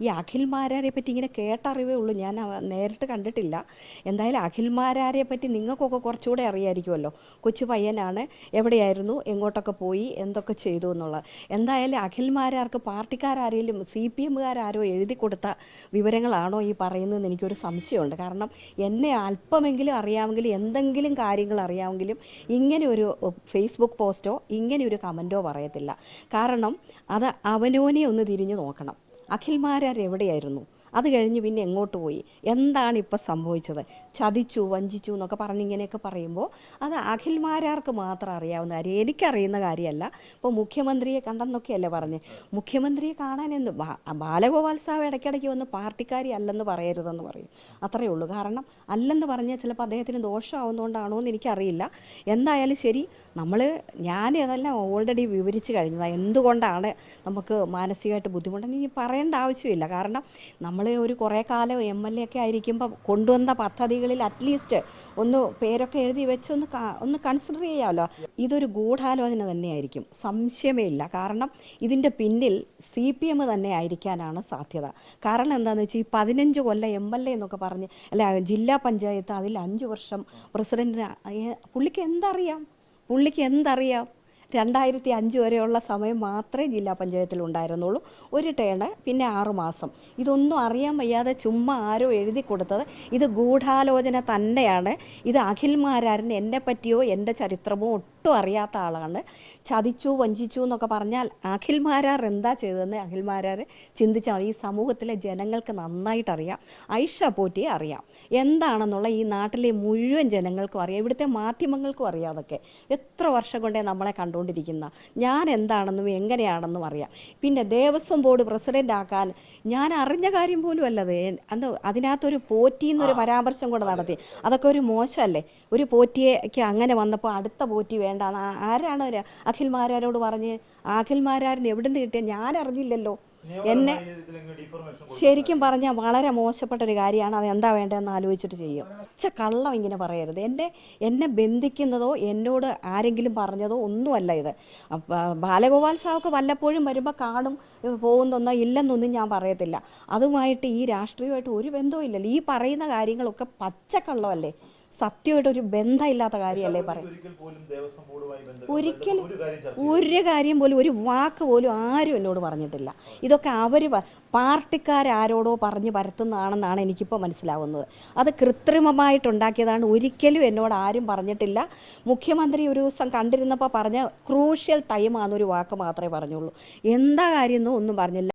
ഈ അഖിൽ മാരാരെ പറ്റി ഇങ്ങനെ കേട്ടറിവേ ഉള്ളൂ, ഞാൻ നേരിട്ട് കണ്ടിട്ടില്ല. എന്തായാലും അഖിൽ മാരാരെ പറ്റി നിങ്ങൾക്കൊക്കെ കുറച്ചുകൂടെ അറിയാമായിരിക്കുമല്ലോ. കൊച്ചു പയ്യനാണ്, എവിടെയായിരുന്നു, എങ്ങോട്ടൊക്കെ പോയി, എന്തൊക്കെ ചെയ്തു എന്നുള്ളത്. എന്തായാലും അഖിൽ മാരാർക്ക് പാർട്ടിക്കാരാരെങ്കിലും CPMകാരോ എഴുതി കൊടുത്ത വിവരങ്ങളാണോ ഈ പറയുന്നതെന്ന് എനിക്കൊരു സംശയമുണ്ട്. കാരണം എന്നെ അല്പമെങ്കിലും അറിയാമെങ്കിലും എന്തെങ്കിലും കാര്യങ്ങൾ അറിയാമെങ്കിലും ഇങ്ങനെ ഒരു ഫേസ്ബുക്ക് പോസ്റ്റോ ഇങ്ങനെ ഒരു കമൻറ്റോ പറയത്തില്ല. കാരണം അത് അവനോനെ ഒന്ന് തിരിഞ്ഞു നോക്കണം. അഖിൽമാരാർ എവിടെയായിരുന്നു, അത് കഴിഞ്ഞ് പിന്നെ എങ്ങോട്ട് പോയി, എന്താണ് ഇപ്പോൾ സംഭവിച്ചത്, ചതിച്ചു വഞ്ചിച്ചു എന്നൊക്കെ പറഞ്ഞിങ്ങനെയൊക്കെ പറയുമ്പോൾ അത് അഖിൽമാരാർക്ക് മാത്രം അറിയാവുന്ന കാര്യം, എനിക്കറിയുന്ന കാര്യമല്ല. ഇപ്പോൾ മുഖ്യമന്ത്രിയെ കണ്ടെന്നൊക്കെയല്ലേ പറഞ്ഞ്, മുഖ്യമന്ത്രിയെ കാണാൻ എന്ത് ബാലഗോപാൽ സാവ് ഇടയ്ക്കിടയ്ക്ക് വന്ന് പാർട്ടിക്കാരി അല്ലെന്ന് പറയരുതെന്ന് പറയും, അത്രയേ ഉള്ളൂ. കാരണം അല്ലെന്ന് പറഞ്ഞാൽ ചിലപ്പോൾ അദ്ദേഹത്തിന് ദോഷമാവുന്നതുകൊണ്ടാണോ എന്ന് എനിക്കറിയില്ല. എന്തായാലും ശരി, ഞാൻ അതെല്ലാം ഓൾറെഡി വിവരിച്ച് കഴിഞ്ഞതാണ്. എന്തുകൊണ്ടാണ് നമുക്ക് മാനസികമായിട്ട് ബുദ്ധിമുട്ടെന്ന് ഇനി പറയേണ്ട ആവശ്യമില്ല. കാരണം നമ്മൾ ഒരു കുറേ കാലം MLA ഒക്കെ ആയിരിക്കുമ്പോൾ കൊണ്ടുവന്ന പദ്ധതികളിൽ അറ്റ്ലീസ്റ്റ് ഒന്ന് പേരൊക്കെ എഴുതി വെച്ച് ഒന്ന് കൺസിഡർ ചെയ്യാമല്ലോ. ഇതൊരു ഗൂഢാലോചന തന്നെയായിരിക്കും, സംശയമേ ഇല്ല. കാരണം ഇതിൻ്റെ പിന്നിൽ CPM തന്നെ ആയിരിക്കാനാണ് സാധ്യത. കാരണം എന്താണെന്ന് വെച്ചാൽ ഈ 15 കൊല്ലം MLA എന്നൊക്കെ പറഞ്ഞ് അല്ല ജില്ലാ പഞ്ചായത്ത്, അതിൽ 5 വർഷം പ്രസിഡൻറ്റിന് പുള്ളിക്ക് എന്തറിയാം? 2005 വരെയുള്ള സമയം മാത്രമേ ജില്ലാ പഞ്ചായത്തിൽ ഉണ്ടായിരുന്നുള്ളൂ, ഒരു ടേണ്, പിന്നെ 6 മാസം. ഇതൊന്നും അറിയാൻ വയ്യാതെ ചുമ്മാ ആരോ എഴുതി കൊടുത്തത്. ഇത് ഗൂഢാലോചന തന്നെയാണ്. ഇത് അഖിൽ മാരാരിന് എന്നെ പറ്റിയോ എൻ്റെ ചരിത്രമോ ഒട്ടും അറിയാത്ത ആളാണ്. ചതിച്ചു വഞ്ചിച്ചു എന്നൊക്കെ പറഞ്ഞാൽ അഖിൽ മാരാർ എന്താ ചെയ്തതെന്ന് അഖിൽ മാരാർ ചിന്തിച്ചാൽ ഈ സമൂഹത്തിലെ ജനങ്ങൾക്ക് നന്നായിട്ട് അറിയാം. ഐഷ പോറ്റിയെ അറിയാം, എന്താണെന്നുള്ള ഈ നാട്ടിലെ മുഴുവൻ ജനങ്ങൾക്കും അറിയാം, ഇവിടുത്തെ മാധ്യമങ്ങൾക്കും അറിയാം. അതൊക്കെ എത്ര വർഷം കൊണ്ടേ നമ്മളെ കണ്ടുകൊണ്ടിരിക്കുന്ന, ഞാൻ എന്താണെന്നും എങ്ങനെയാണെന്നും അറിയാം. പിന്നെ ദേവസ്വം ബോർഡ് പ്രസിഡൻ്റ് ആക്കാൻ ഞാൻ അറിഞ്ഞ കാര്യം പോലും അല്ലത്. അതിനകത്തൊരു പോറ്റി എന്നൊരു പരാമർശം കൂടെ നടത്തി, അതൊക്കെ ഒരു മോശമല്ലേ? ഒരു പോറ്റിയേക്ക് അങ്ങനെ വന്നപ്പോൾ അടുത്ത പോറ്റി വേണ്ട, ആരാണ് അഖിൽ മാരാരോട് പറഞ്ഞ്? അഖിൽ മാരാരിന് എവിടെ നിന്ന് കിട്ടിയ ഞാൻ അറിഞ്ഞില്ലല്ലോ. എന്നെ ശരിക്കും പറഞ്ഞാൽ വളരെ മോശപ്പെട്ടൊരു കാര്യമാണ്. അത് എന്താ വേണ്ടതെന്ന് ആലോചിച്ചിട്ട് ചെയ്യും. കള്ളം ഇങ്ങനെ പറയരുത്. എന്നെ ബന്ധിക്കുന്നതോ എന്നോട് ആരെങ്കിലും പറഞ്ഞതോ ഒന്നുമല്ല ഇത്. ബാലഗോപാൽ സാവൊക്കെ വല്ലപ്പോഴും വരുമ്പോൾ കാണും, പോകുന്നൊന്നോ ഇല്ലെന്നൊന്നും ഞാൻ പറയത്തില്ല. അതുമായിട്ട് ഈ രാഷ്ട്രീയമായിട്ട് ഒരു ബന്ധവും ഇല്ലല്ലോ. ഈ പറയുന്ന കാര്യങ്ങളൊക്കെ പച്ചക്കള്ളമല്ലേ, സത്യമായിട്ടൊരു ബന്ധമില്ലാത്ത കാര്യമല്ലേ പറയും. ഒരിക്കലും ഒരു കാര്യം പോലും, ഒരു വാക്ക് പോലും ആരും എന്നോട് പറഞ്ഞിട്ടില്ല. ഇതൊക്കെ അവർ പാർട്ടിക്കാരാരോടോ പറഞ്ഞ് പരത്തുന്നതാണെന്നാണ് എനിക്കിപ്പോൾ മനസ്സിലാവുന്നത്. അത് കൃത്രിമമായിട്ടുണ്ടാക്കിയതാണ്, ഒരിക്കലും എന്നോട് ആരും പറഞ്ഞിട്ടില്ല. മുഖ്യമന്ത്രി ഒരു ദിവസം കണ്ടിരുന്നപ്പോൾ പറഞ്ഞ ക്രൂഷ്യൽ ടൈമാണെന്നൊരു വാക്ക് മാത്രമേ പറഞ്ഞുള്ളൂ. എന്താ കാര്യമെന്നോ ഒന്നും പറഞ്ഞില്ല.